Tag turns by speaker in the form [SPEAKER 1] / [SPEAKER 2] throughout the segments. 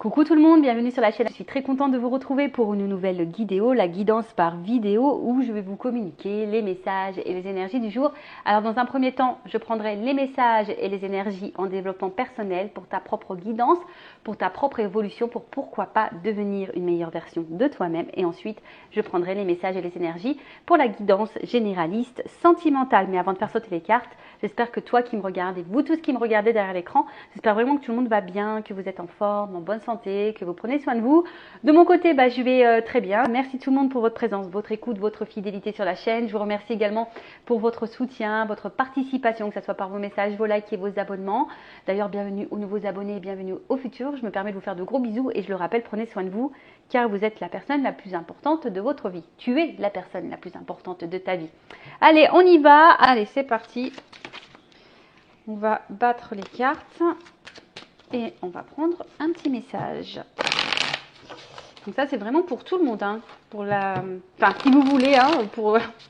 [SPEAKER 1] Coucou tout le monde, bienvenue sur la chaîne. Je suis très contente de vous retrouver pour une nouvelle vidéo, la guidance par vidéo où je vais vous communiquer les messages et les énergies du jour. Alors dans un premier temps, je prendrai les messages et les énergies en développement personnel pour ta propre guidance, pour ta propre évolution, pour pourquoi pas devenir une meilleure version de toi-même. Et ensuite, je prendrai les messages et les énergies pour la guidance généraliste sentimentale. Mais avant de faire sauter les cartes, j'espère que toi qui me regardes et vous tous qui me regardez derrière l'écran, j'espère vraiment que tout le monde va bien, que vous êtes en forme, en bonne santé, que vous prenez soin de vous. De mon côté, je vais très bien. Merci tout le monde pour votre présence, votre écoute, votre fidélité sur la chaîne. Je vous remercie également pour votre soutien, votre participation, que ce soit par vos messages, vos likes et vos abonnements. D'ailleurs, bienvenue aux nouveaux abonnés et bienvenue au futur. Je me permets de vous faire de gros bisous et je le rappelle, prenez soin de vous car vous êtes la personne la plus importante de votre vie. Tu es la personne la plus importante de ta vie. Allez, on y va. Allez, c'est parti. On va battre les cartes et on va prendre un petit message. Donc ça, c'est vraiment pour tout le monde, hein, pour enfin, si vous voulez, hein,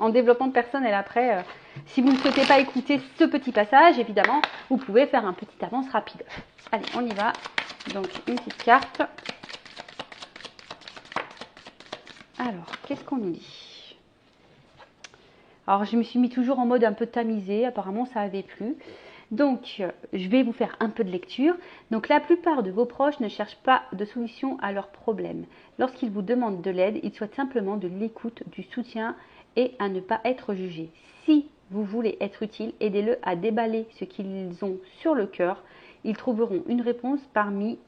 [SPEAKER 1] en développement personnel après. Si vous ne souhaitez pas écouter ce petit passage, évidemment, vous pouvez faire un petit avance rapide. Allez, on y va. Donc, une petite carte. Alors, qu'est-ce qu'on nous dit? Alors, je me suis mis toujours en mode un peu tamisé. Apparemment, ça avait plu. Donc, je vais vous faire un peu de lecture. Donc, la plupart de vos proches ne cherchent pas de solution à leurs problèmes. Lorsqu'ils vous demandent de l'aide, ils souhaitent simplement de l'écoute, du soutien et à ne pas être jugés. Si vous voulez être utile, aidez-le à déballer ce qu'ils ont sur le cœur. Ils trouveront une réponse parmi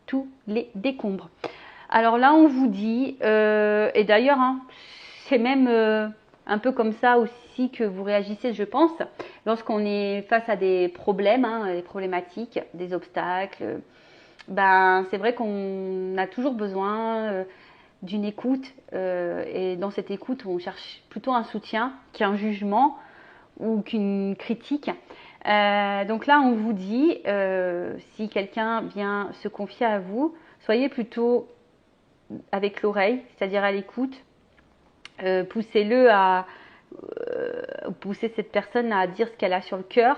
[SPEAKER 1] tous les décombres. Alors là, on vous dit, et d'ailleurs, hein, c'est même un peu comme ça aussi que vous réagissez, je pense, lorsqu'on est face à des problèmes, hein, des problématiques, des obstacles. C'est vrai qu'on a toujours besoin d'une écoute, et dans cette écoute, on cherche plutôt un soutien qu'un jugement ou qu'une critique. Donc là, on vous dit, si quelqu'un vient se confier à vous, soyez plutôt avec l'oreille, c'est-à-dire à l'écoute. Poussez-le à pousser cette personne à dire ce qu'elle a sur le cœur,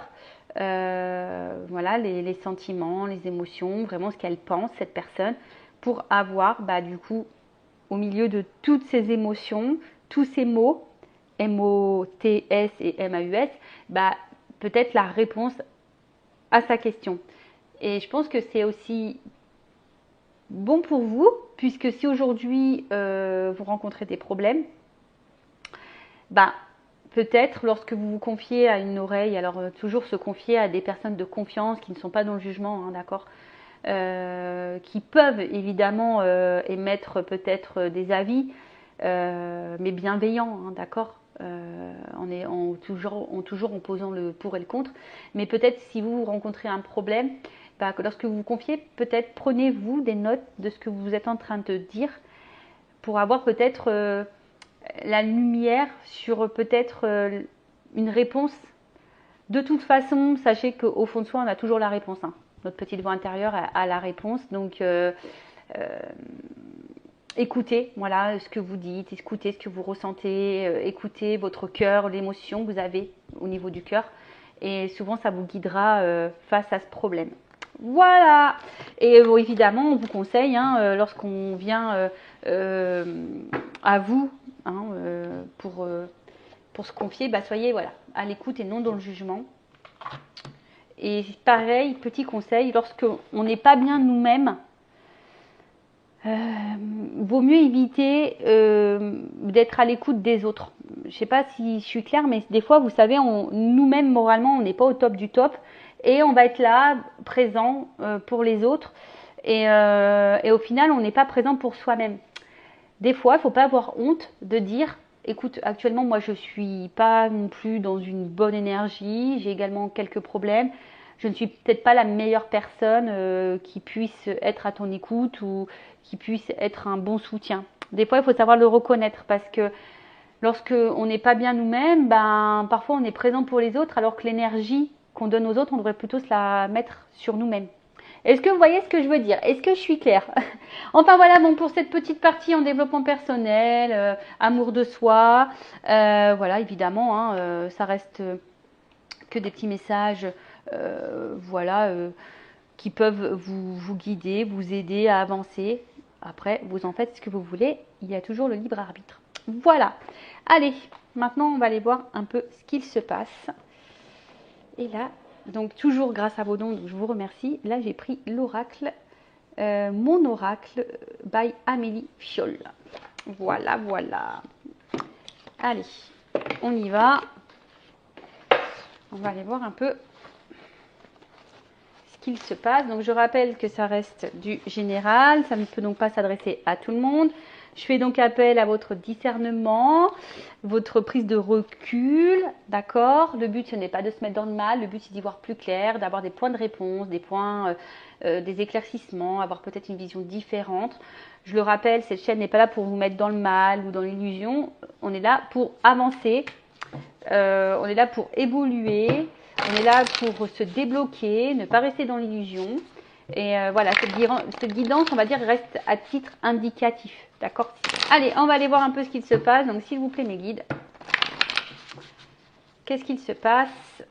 [SPEAKER 1] voilà, les sentiments, les émotions, vraiment ce qu'elle pense, cette personne, pour avoir du coup au milieu de toutes ces émotions, tous ces mots, M-O-T-S et M-A-U-S, peut-être la réponse à sa question. Et je pense que c'est aussi bon pour vous, puisque si aujourd'hui vous rencontrez des problèmes, peut-être lorsque vous vous confiez à une oreille, alors toujours se confier à des personnes de confiance qui ne sont pas dans le jugement, hein, d'accord, qui peuvent évidemment émettre peut-être des avis, mais bienveillants, hein, d'accord, toujours en posant le pour et le contre. Mais peut-être si vous rencontrez un problème, que lorsque vous vous confiez, peut-être prenez-vous des notes de ce que vous êtes en train de dire pour avoir peut-être la lumière sur peut-être une réponse. De toute façon, sachez qu'au fond de soi, on a toujours la réponse, hein. Notre petite voix intérieure a la réponse. Donc, écoutez, voilà, ce que vous dites, écoutez ce que vous ressentez, écoutez votre cœur, l'émotion que vous avez au niveau du cœur. Et souvent, ça vous guidera face à ce problème. Voilà. Et évidemment, on vous conseille, hein, lorsqu'on vient à vous, hein, pour se confier, soyez à l'écoute et non dans le jugement. Et pareil, petit conseil, lorsqu'on n'est pas bien nous-mêmes, vaut mieux éviter d'être à l'écoute des autres. Je ne sais pas si je suis claire, mais des fois, vous savez, nous-mêmes, moralement, on n'est pas au top du top. Et on va être là, présent pour les autres. Et au final, on n'est pas présent pour soi-même. Des fois, il ne faut pas avoir honte de dire, écoute, actuellement, moi, je ne suis pas non plus dans une bonne énergie. J'ai également quelques problèmes. Je ne suis peut-être pas la meilleure personne qui puisse être à ton écoute ou qui puisse être un bon soutien. Des fois, il faut savoir le reconnaître parce que lorsque on n'est pas bien nous-mêmes, parfois on est présent pour les autres alors que l'énergie qu'on donne aux autres, on devrait plutôt se la mettre sur nous-mêmes. Est-ce que vous voyez ce que je veux dire? Est-ce que je suis claire? Enfin voilà, bon, pour cette petite partie en développement personnel, amour de soi, voilà, évidemment, ça reste que des petits messages, voilà, qui peuvent vous guider, vous aider à avancer. Après, vous en faites ce que vous voulez. Il y a toujours le libre arbitre. Voilà. Allez, maintenant, on va aller voir un peu ce qu'il se passe. Et là, donc toujours grâce à vos dons, je vous remercie. Là, j'ai pris l'oracle, mon oracle by Amélie Fiol. Voilà, voilà. Allez, on y va. On va aller voir un peu ce qu'il se passe. Donc, je rappelle que ça reste du général. Ça ne peut donc pas s'adresser à tout le monde. Je fais donc appel à votre discernement, votre prise de recul, d'accord? Le but, ce n'est pas de se mettre dans le mal. Le but, c'est d'y voir plus clair, d'avoir des points de réponse, des points, des éclaircissements, avoir peut-être une vision différente. Je le rappelle, cette chaîne n'est pas là pour vous mettre dans le mal ou dans l'illusion. On est là pour avancer. On est là pour évoluer. On est là pour se débloquer, ne pas rester dans l'illusion. Et voilà, cette guidance, on va dire, reste à titre indicatif. D'accord? Allez, on va aller voir un peu ce qu'il se passe. Donc, s'il vous plaît, mes guides. Qu'est-ce qu'il se passe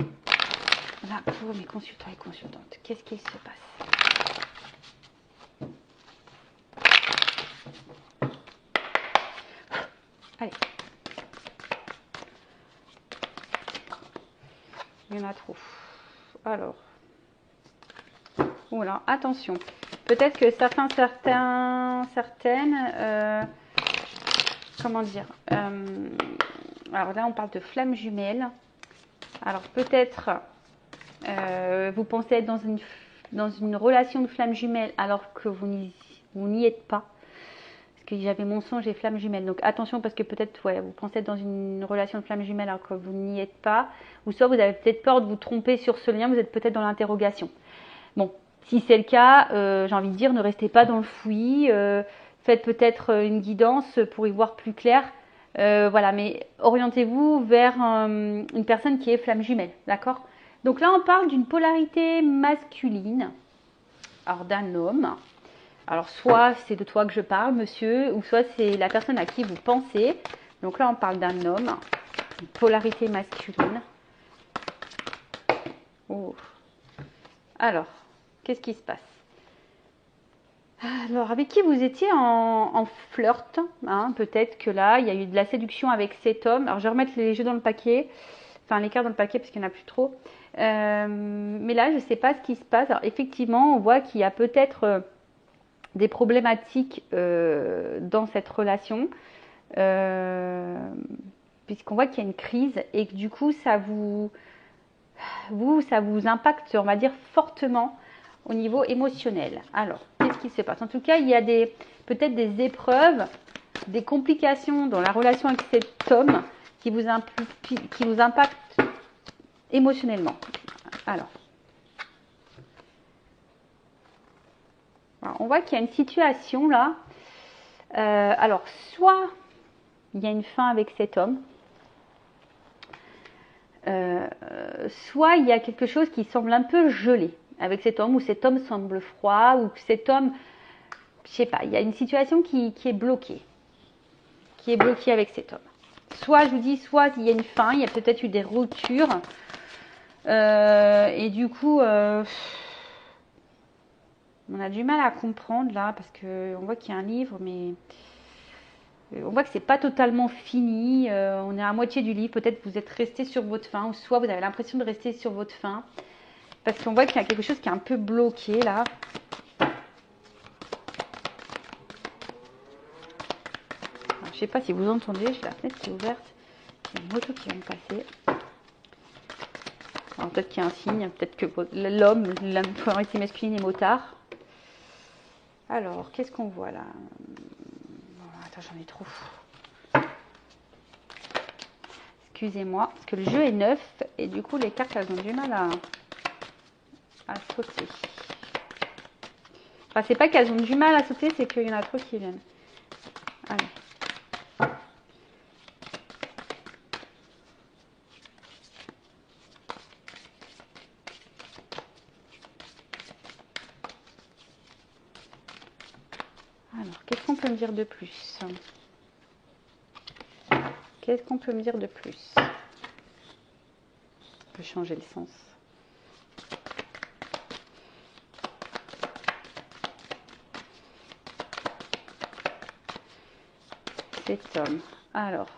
[SPEAKER 1] là pour mes consultants et consultantes? Qu'est-ce qu'il se passe? Allez. Il y en a trop. Alors. Voilà, attention. Peut-être que certaines, comment dire, alors là on parle de flammes jumelles. Alors peut-être vous pensez être dans une relation de flammes jumelles alors que vous n'y êtes pas. Parce que j'avais mensonge et flammes jumelles. Donc attention parce que peut-être ouais, vous pensez être dans une relation de flammes jumelles alors que vous n'y êtes pas. Ou soit vous avez peut-être peur de vous tromper sur ce lien, vous êtes peut-être dans l'interrogation. Bon. Si c'est le cas, j'ai envie de dire, ne restez pas dans le fouillis, faites peut-être une guidance pour y voir plus clair. Voilà, mais orientez-vous vers une personne qui est flamme jumelle, d'accord? Donc là, on parle d'une polarité masculine, alors d'un homme. Alors soit c'est de toi que je parle, monsieur, ou soit c'est la personne à qui vous pensez. Donc là, on parle d'un homme, une polarité masculine. Oh. Alors. Qu'est-ce qui se passe? Alors, avec qui vous étiez en flirt, hein, peut-être que là, il y a eu de la séduction avec cet homme. Alors, je vais remettre les jeux dans le paquet, enfin les cartes dans le paquet parce qu'il n'y en a plus trop. Mais là, je ne sais pas ce qui se passe. Alors, effectivement, on voit qu'il y a peut-être des problématiques dans cette relation, puisqu'on voit qu'il y a une crise et que du coup, ça vous impacte, on va dire, fortement au niveau émotionnel. Alors, qu'est-ce qui se passe? En tout cas, il y a peut-être des épreuves, des complications dans la relation avec cet homme qui vous impactent émotionnellement. Alors, on voit qu'il y a une situation là. Alors, soit il y a une fin avec cet homme, soit il y a quelque chose qui semble un peu gelé avec cet homme, ou cet homme semble froid, ou cet homme, je sais pas, il y a une situation qui est bloquée, avec cet homme. Soit, je vous dis, soit il y a une fin, il y a peut-être eu des ruptures, et du coup, on a du mal à comprendre là, parce qu'on voit qu'il y a un livre, mais on voit que c'est pas totalement fini, on est à moitié du livre, peut-être vous êtes resté sur votre fin, ou soit vous avez l'impression de rester sur votre fin, parce qu'on voit qu'il y a quelque chose qui est un peu bloqué là. Alors, je ne sais pas si vous entendez, j'ai la fenêtre qui est ouverte, il y a une moto qui vient de passer. Alors peut-être qu'il y a un signe, peut-être que l'homme, la polarité masculine est motard. Alors, qu'est-ce qu'on voit là? Attends, j'en ai trop. Excusez-moi, parce que le jeu est neuf et du coup les cartes elles ont du mal à sauter. Enfin, c'est pas qu'elles ont du mal à sauter, c'est qu'il y en a trop qui viennent. Allez. Alors, qu'est-ce qu'on peut me dire de plus? Qu'est-ce qu'on peut me dire de plus? On peut changer le sens. cet homme. Alors,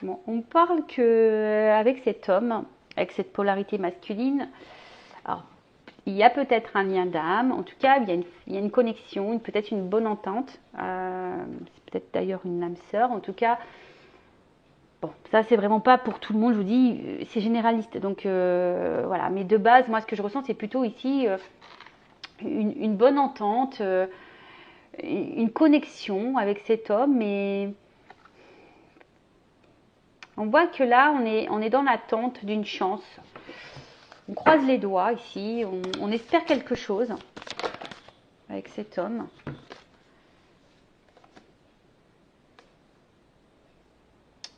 [SPEAKER 1] bon, on parle que avec cet homme, avec cette polarité masculine, alors, il y a peut-être un lien d'âme. En tout cas, il y a une connexion, peut-être une bonne entente. C'est peut-être d'ailleurs une âme sœur. En tout cas, bon, ça c'est vraiment pas pour tout le monde. Je vous dis, c'est généraliste. Donc voilà. Mais de base, moi, ce que je ressens, c'est plutôt ici une bonne entente, une connexion avec cet homme. Mais on voit que là, on est dans l'attente d'une chance. On croise les doigts ici, on espère quelque chose avec cet homme.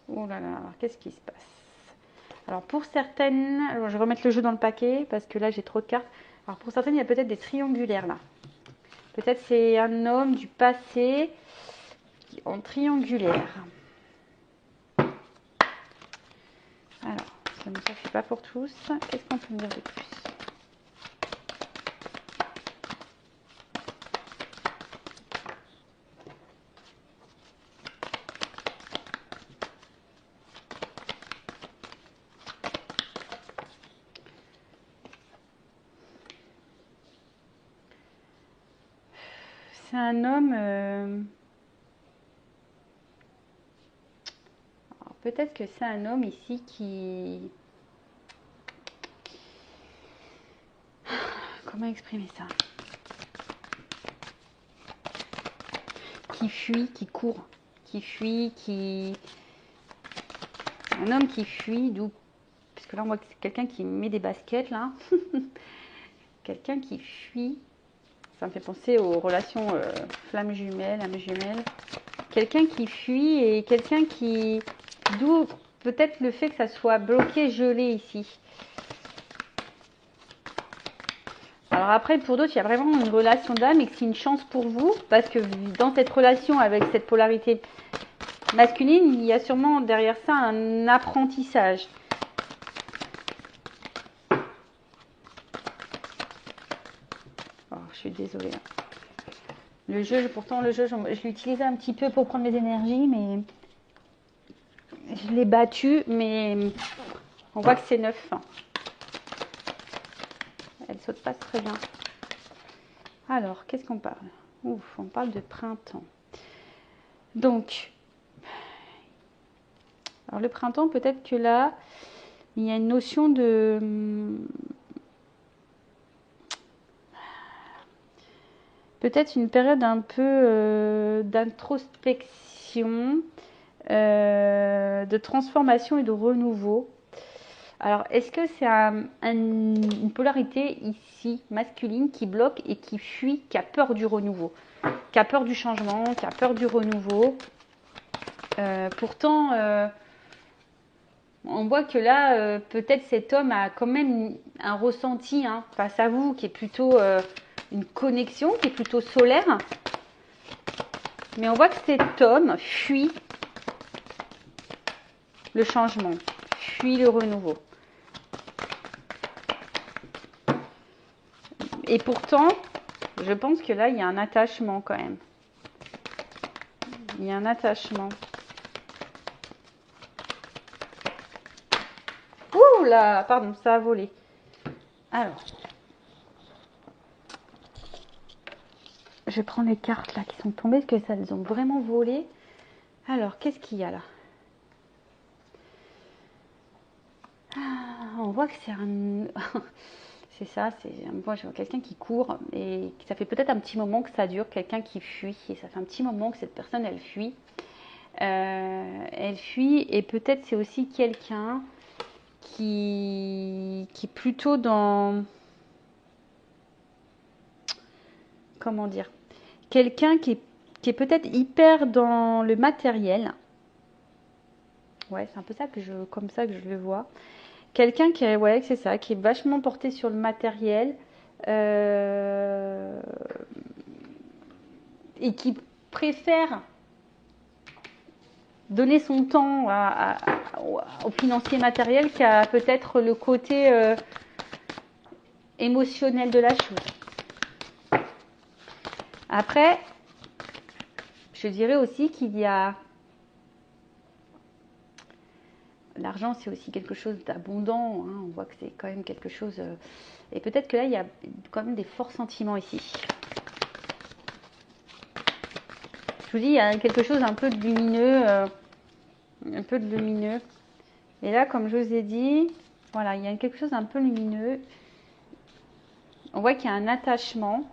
[SPEAKER 1] Oh là là, alors qu'est-ce qui se passe? Alors pour certaines, alors je vais remettre le jeu dans le paquet parce que là j'ai trop de cartes. Alors pour certaines, il y a peut-être des triangulaires là. Peut-être c'est un homme du passé en triangulaire. Alors, ça ne suffit pas pour tous. Qu'est-ce qu'on peut me dire de plus? C'est un homme... Alors, peut-être que c'est un homme ici qui... Comment exprimer ça? Qui fuit, qui court, qui fuit, qui... Un homme qui fuit, d'où... Parce que là, on voit que c'est quelqu'un qui met des baskets, là. Quelqu'un qui fuit. Ça me fait penser aux relations flamme jumelle, âme jumelle. Quelqu'un qui fuit et quelqu'un qui... D'où peut-être le fait que ça soit bloqué, gelé ici. Alors après, pour d'autres, il y a vraiment une relation d'âme et que c'est une chance pour vous. Parce que dans cette relation avec cette polarité masculine, il y a sûrement derrière ça un apprentissage. Oh, je suis désolée. Le jeu, pourtant, le jeu, je l'ai utilisé un petit peu pour prendre mes énergies, mais je l'ai battu, mais on voit que c'est neuf. Elle saute pas très bien. Alors, qu'est-ce qu'on parle? Ouf, on parle de printemps. Donc, alors le printemps, peut-être que là, il y a une notion de... Peut-être une période un peu d'introspection, de transformation et de renouveau. Alors, est-ce que c'est une polarité ici masculine qui bloque et qui fuit, qui a peur du renouveau, qui a peur du changement, qui a peur du renouveau? Pourtant, on voit que là, peut-être cet homme a quand même un ressenti face à vous qui est plutôt une connexion, qui est plutôt solaire. Mais on voit que cet homme fuit le changement, fuit le renouveau. Et pourtant, je pense que là, il y a un attachement quand même. Il y a un attachement. Ouh là, pardon, ça a volé. Alors, je vais prendre les cartes là qui sont tombées, parce que ça, elles ont vraiment volé. Alors, qu'est-ce qu'il y a là? On voit que c'est un... c'est ça, moi je vois quelqu'un qui court et ça fait peut-être un petit moment que ça dure, quelqu'un qui fuit, et ça fait un petit moment que cette personne elle fuit. Elle fuit et peut-être c'est aussi quelqu'un qui est plutôt dans... Comment dire? Quelqu'un qui est peut-être hyper dans le matériel. Ouais, c'est un peu ça comme ça que je le vois. Quelqu'un qui est, ouais, c'est ça, qui est vachement porté sur le matériel et qui préfère donner son temps au financier matériel qu'à peut-être le côté émotionnel de la chose. Après, je dirais aussi qu'il y a... L'argent, c'est aussi quelque chose d'abondant. Hein. On voit que c'est quand même quelque chose... Et peut-être que là, il y a quand même des forts sentiments ici. Je vous dis, il y a quelque chose un peu de lumineux. Un peu de lumineux. Et là, comme je vous ai dit, voilà, il y a quelque chose d'un peu lumineux. On voit qu'il y a un attachement.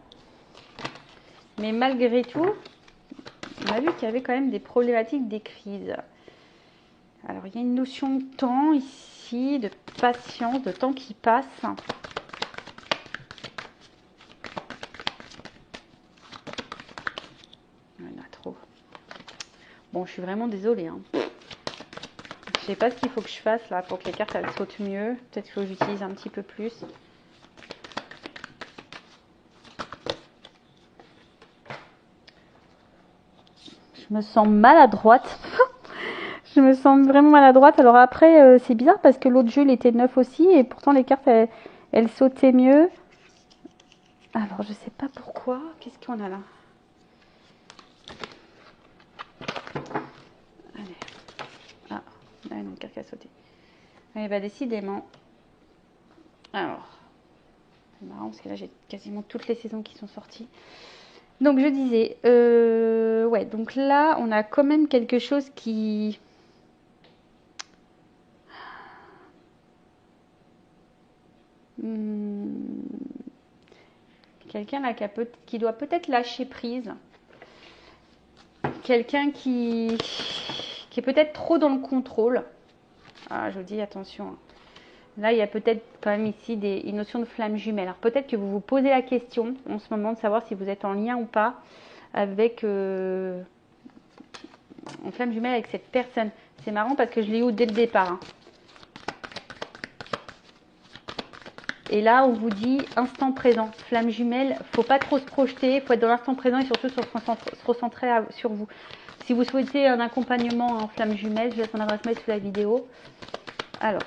[SPEAKER 1] Mais malgré tout, on a vu qu'il y avait quand même des problématiques, des crises. Alors, il y a une notion de temps ici, de patience, de temps qui passe. Il y en a trop. Bon, je suis vraiment désolée. Hein. Je sais pas ce qu'il faut que je fasse là pour que les cartes elles sautent mieux. Peut-être qu'il faut que j'utilise un petit peu plus. Je me sens maladroite. Je me sens vraiment maladroite. Alors après, c'est bizarre parce que l'autre jeu, il était neuf aussi. Et pourtant, les cartes, elles sautaient mieux. Alors, je sais pas pourquoi. Qu'est-ce qu'on a là? Allez. Ah, là, une carte qui a sauté. Allez, bah décidément. Alors, c'est marrant parce que là, j'ai quasiment toutes les saisons qui sont sorties. Donc, je disais, ouais, donc là, on a quand même quelque chose qui... Quelqu'un là qui doit peut-être lâcher prise. Quelqu'un qui est peut-être trop dans le contrôle. Ah, je vous dis attention. Là, il y a peut-être quand même ici une notion de flamme jumelle. Alors peut-être que vous vous posez la question en ce moment de savoir si vous êtes en lien ou pas avec en flamme jumelle avec cette personne. C'est marrant parce que je l'ai eu dès le départ. Hein. Et là, on vous dit instant présent, flamme jumelle, faut pas trop se projeter, faut être dans l'instant présent et surtout se recentrer sur vous. Si vous souhaitez un accompagnement en flamme jumelle, je laisse mon adresse mail sous la vidéo. Alors,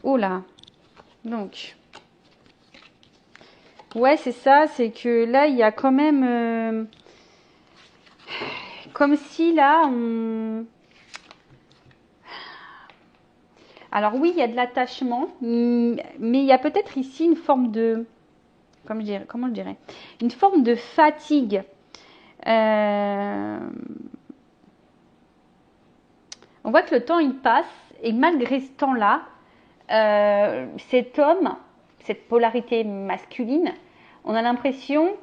[SPEAKER 1] oh là, donc, ouais, c'est ça, c'est que là, il y a quand même, comme si là, on... Alors oui, il y a de l'attachement, mais il y a peut-être ici une forme de, comment je dirais, une forme de fatigue. On voit que le temps il passe et malgré ce temps-là, cet homme, cette polarité masculine, on a l'impression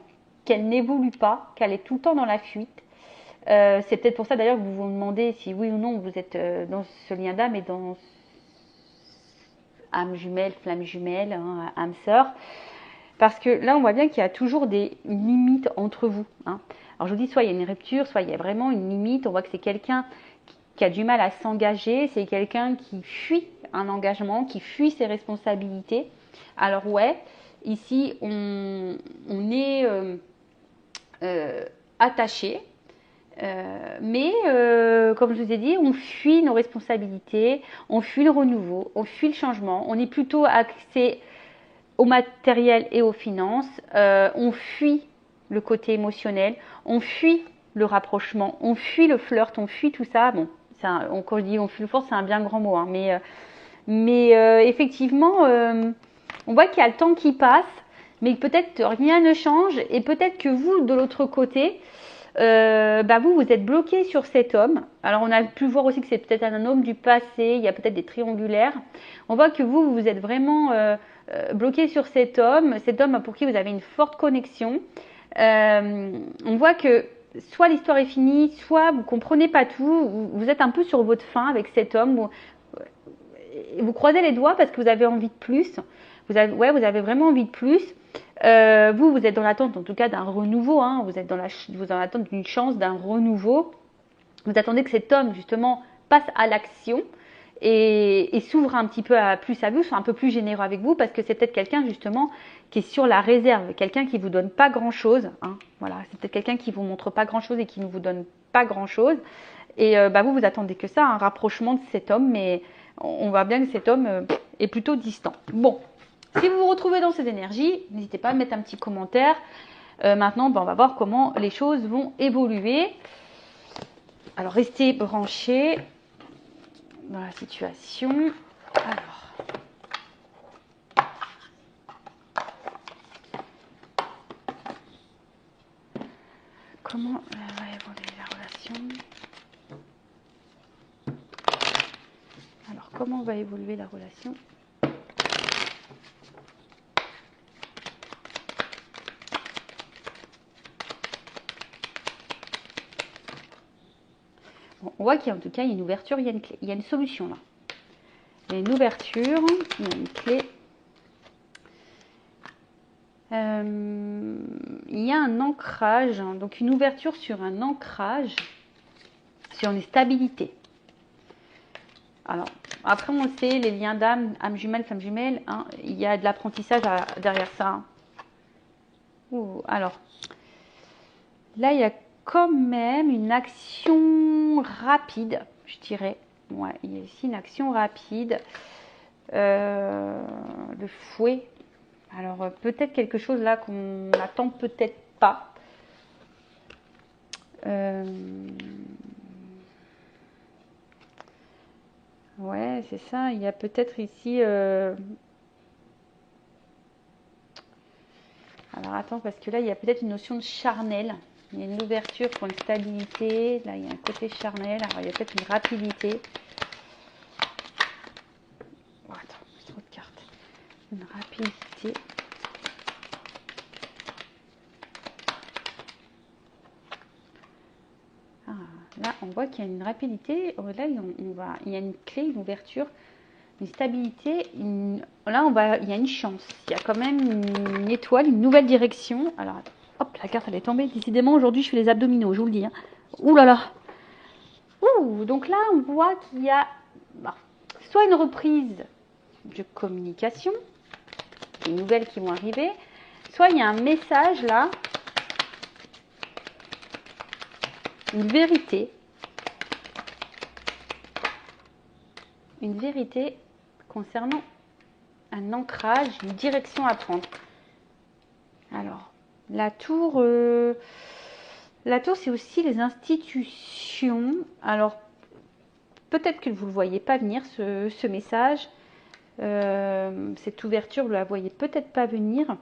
[SPEAKER 1] qu'elle n'évolue pas, qu'elle est tout le temps dans la fuite. C'est peut-être pour ça d'ailleurs que vous vous demandez si oui ou non vous êtes dans ce lien d'âme et dans âme jumelle, flamme jumelle, hein, âme sœur. Parce que là, on voit bien qu'il y a toujours des limites entre vous. Hein. Alors, je vous dis, soit il y a une rupture, soit il y a vraiment une limite. On voit que c'est quelqu'un qui a du mal à s'engager. C'est quelqu'un qui fuit un engagement, qui fuit ses responsabilités. Alors, ouais, ici, on est attaché. Mais comme je vous ai dit, on fuit nos responsabilités, on fuit le renouveau, on fuit le changement. On est plutôt axé au matériel et aux finances. On fuit le côté émotionnel, on fuit le rapprochement, on fuit le flirt, on fuit tout ça. Bon, quand je dis on fuit le flirt, c'est un bien grand mot. Hein, mais effectivement, on voit qu'il y a le temps qui passe, mais peut-être rien ne change. Et peut-être que vous, de l'autre côté, vous êtes bloqué sur cet homme. Alors on a pu voir aussi que c'est peut-être un homme du passé, il y a peut-être des triangulaires. On voit que vous êtes vraiment bloqué sur cet homme pour qui vous avez une forte connexion. On voit que soit l'histoire est finie, soit vous comprenez pas tout, vous êtes un peu sur votre faim avec cet homme. Vous croisez les doigts parce que vous avez envie de plus. Vous avez vraiment envie de plus. Vous êtes dans l'attente en tout cas d'un renouveau, hein. Vous êtes dans l'attente d'une chance, d'un renouveau. Vous attendez que cet homme justement passe à l'action et s'ouvre un petit peu plus à vous, soit un peu plus généreux avec vous, parce que c'est peut-être quelqu'un justement qui est sur la réserve, quelqu'un qui vous donne pas grand chose, hein. Voilà, c'est peut-être quelqu'un qui vous montre pas grand chose et qui ne vous donne pas grand chose. Et vous attendez que ça, un rapprochement de cet homme, mais on voit bien que cet homme est plutôt distant. Bon. Si vous vous retrouvez dans ces énergies, n'hésitez pas à mettre un petit commentaire. Maintenant, on va voir comment les choses vont évoluer. Alors, restez branchés dans la situation. Alors, comment va évoluer la relation? Alors, comment va évoluer la relation? Bon, on voit qu'il y a en tout cas une ouverture, il y a une clé, il y a une solution là. Il y a une ouverture, il y a une clé. Il y a un ancrage, hein, donc une ouverture sur un ancrage, sur une stabilité. Alors, après on le sait, les liens d'âme, âme jumelle, femme jumelle, hein, il y a de l'apprentissage derrière ça. Alors, là il y a quand même une action rapide, je dirais. Ouais, il y a ici une action rapide. Le fouet. Alors, peut-être quelque chose là qu'on n'attend peut-être pas. Ouais, c'est ça. Il y a peut-être ici... Alors, attends, parce que là, il y a peut-être une notion de charnel. Il y a une ouverture pour une stabilité. Là, il y a un côté charnel. Alors, il y a peut-être une rapidité. Oh, attends, j'ai trop de cartes. Une rapidité. Ah, là, on voit qu'il y a une rapidité. Là, il y a une clé, une ouverture, une stabilité. Il y a une chance. Il y a quand même une étoile, une nouvelle direction. Alors, hop, la carte, elle est tombée. Décidément, aujourd'hui, je fais les abdominaux, je vous le dis. Hein. Ouh là là. Ouh, donc là, on voit qu'il y a soit une reprise de communication, des nouvelles qui vont arriver, soit il y a un message là, une vérité concernant un ancrage, une direction à prendre. Alors, la tour, c'est aussi les institutions. Alors, peut-être que vous ne le voyez pas venir, ce message. Cette ouverture, vous ne la voyez peut-être pas venir.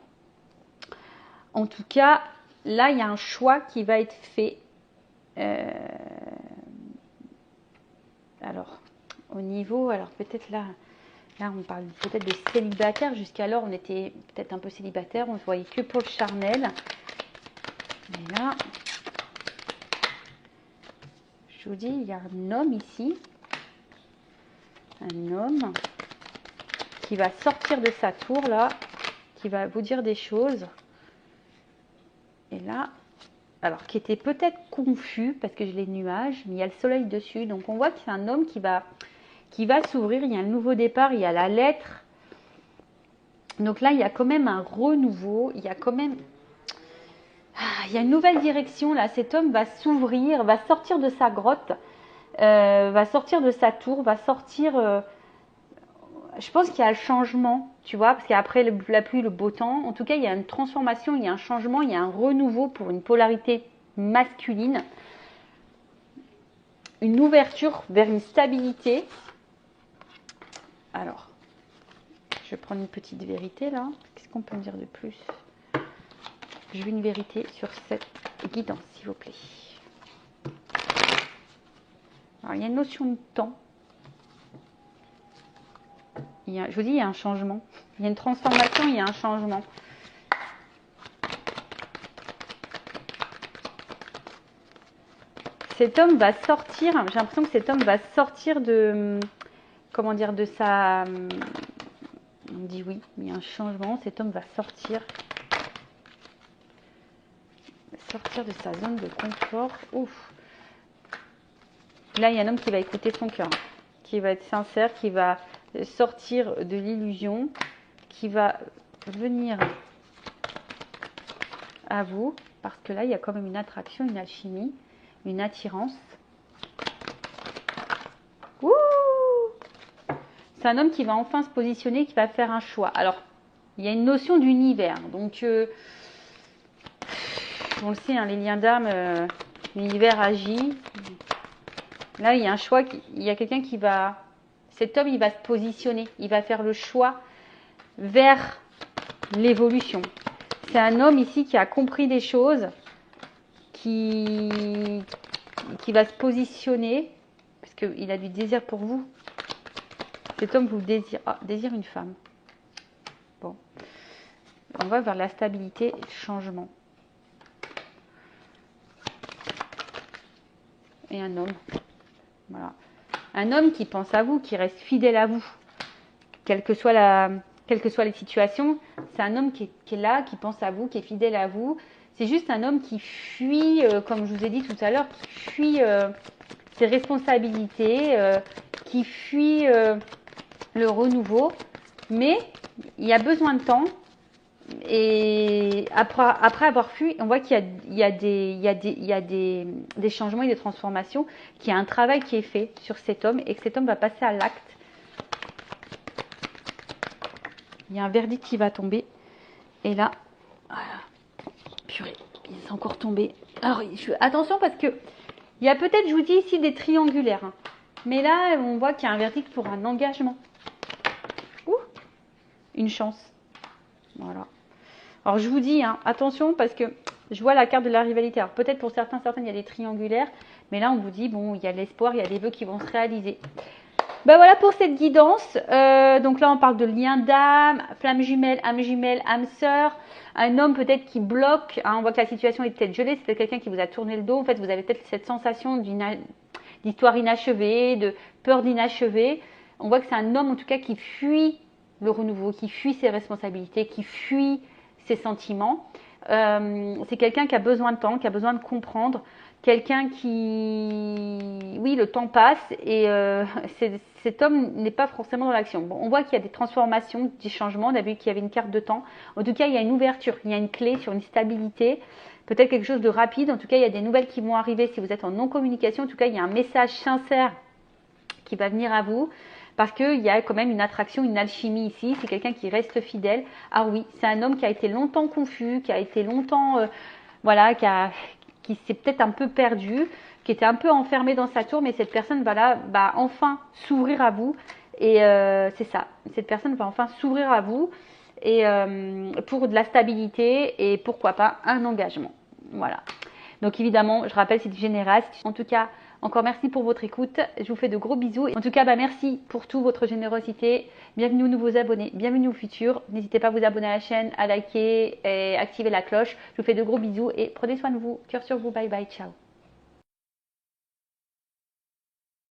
[SPEAKER 1] En tout cas, là, il y a un choix qui va être fait. Alors, au niveau, alors peut-être là, on parle peut-être de célibataire. Jusqu'alors, on était peut-être un peu célibataire. On ne voyait que pour le charnel. Mais là, je vous dis, il y a un homme ici. Un homme qui va sortir de sa tour là, qui va vous dire des choses. Et là, alors qui était peut-être confus parce que j'ai les nuages, mais il y a le soleil dessus. Donc on voit que c'est un homme qui va s'ouvrir. Il y a un nouveau départ, il y a la lettre. Donc là, il y a quand même un renouveau. Il y a quand même... il y a une nouvelle direction là. Cet homme va s'ouvrir, va sortir de sa grotte, va sortir de sa tour, va sortir... je pense qu'il y a le changement, tu vois, parce qu'après la pluie, le beau temps, en tout cas, il y a une transformation, il y a un changement, il y a un renouveau pour une polarité masculine. Une ouverture vers une stabilité. Alors, je vais prendre une petite vérité là. Qu'est-ce qu'on peut me dire de plus? Je veux une vérité sur cette guidance, s'il vous plaît. Alors, il y a une notion de temps. Je vous dis, il y a un changement. Il y a une transformation, il y a un changement. Cet homme va sortir, j'ai l'impression que cet homme va sortir de, comment dire, de sa... On dit oui, mais il y a un changement. Cet homme va sortir de sa zone de confort. Ouf. Là, il y a un homme qui va écouter son cœur, qui va être sincère, qui va sortir de l'illusion, qui va venir à vous, parce que là, il y a quand même une attraction, une alchimie, une attirance. Ouh! C'est un homme qui va enfin se positionner, qui va faire un choix. Alors, il y a une notion d'univers. Donc, on le sait, hein, les liens d'âme, l'univers agit. Là, il y a un choix, il y a quelqu'un qui va... Cet homme, il va se positionner, il va faire le choix vers l'évolution. C'est un homme ici qui a compris des choses, qui va se positionner, parce qu'il a du désir pour vous. Cet homme vous désire, désire une femme. Bon, on va vers la stabilité et le changement. Et un homme, voilà. Un homme qui pense à vous, qui reste fidèle à vous, quelle que soit les situations. C'est un homme qui est là, qui pense à vous, qui est fidèle à vous. C'est juste un homme qui fuit, comme je vous ai dit tout à l'heure, qui fuit ses responsabilités, qui fuit le renouveau. Mais il y a besoin de temps. Et après avoir fui, on voit qu'il y a des changements et des transformations, qu'il y a un travail qui est fait sur cet homme et que cet homme va passer à l'acte. Il y a un verdict qui va tomber. Et là, voilà. Purée, il est encore tombé. Alors, attention parce que il y a peut-être, je vous dis ici, des triangulaires. Hein. Mais là, on voit qu'il y a un verdict pour un engagement. Ouh, une chance. Voilà. Alors, je vous dis, hein, attention, parce que je vois la carte de la rivalité. Alors, peut-être pour certaines, il y a des triangulaires. Mais là, on vous dit, bon, il y a de l'espoir, il y a des vœux qui vont se réaliser. Ben voilà pour cette guidance. Donc là, on parle de lien d'âme, flamme jumelle, âme sœur. Un homme peut-être qui bloque. Hein, on voit que la situation est peut-être gelée. C'est peut-être quelqu'un qui vous a tourné le dos. En fait, vous avez peut-être cette sensation d'histoire inachevée, de peur d'inachevé. On voit que c'est un homme, en tout cas, qui fuit le renouveau, qui fuit ses responsabilités, qui fuit ses sentiments. C'est quelqu'un qui a besoin de temps, qui a besoin de comprendre. Quelqu'un qui... Oui, le temps passe et cet homme n'est pas forcément dans l'action. Bon, on voit qu'il y a des transformations, des changements. On a vu qu'il y avait une carte de temps. En tout cas, il y a une ouverture, il y a une clé sur une stabilité. Peut-être quelque chose de rapide. En tout cas, il y a des nouvelles qui vont arriver si vous êtes en non-communication. En tout cas, il y a un message sincère qui va venir à vous. Parce qu'il y a quand même une attraction, une alchimie ici. C'est quelqu'un qui reste fidèle. Ah oui, c'est un homme qui a été longtemps confus, qui a été longtemps... voilà, qui s'est peut-être un peu perdu, qui était un peu enfermé dans sa tour, mais cette personne va enfin s'ouvrir à vous. Et c'est ça, cette personne va enfin s'ouvrir à vous et pour de la stabilité et pourquoi pas un engagement. Voilà. Donc évidemment, je rappelle, c'est du général. En tout cas, encore merci pour votre écoute. Je vous fais de gros bisous. En tout cas, merci pour toute votre générosité. Bienvenue aux nouveaux abonnés, bienvenue aux futurs. N'hésitez pas à vous abonner à la chaîne, à liker et activer la cloche. Je vous fais de gros bisous et prenez soin de vous. Cœur sur vous. Bye bye. Ciao.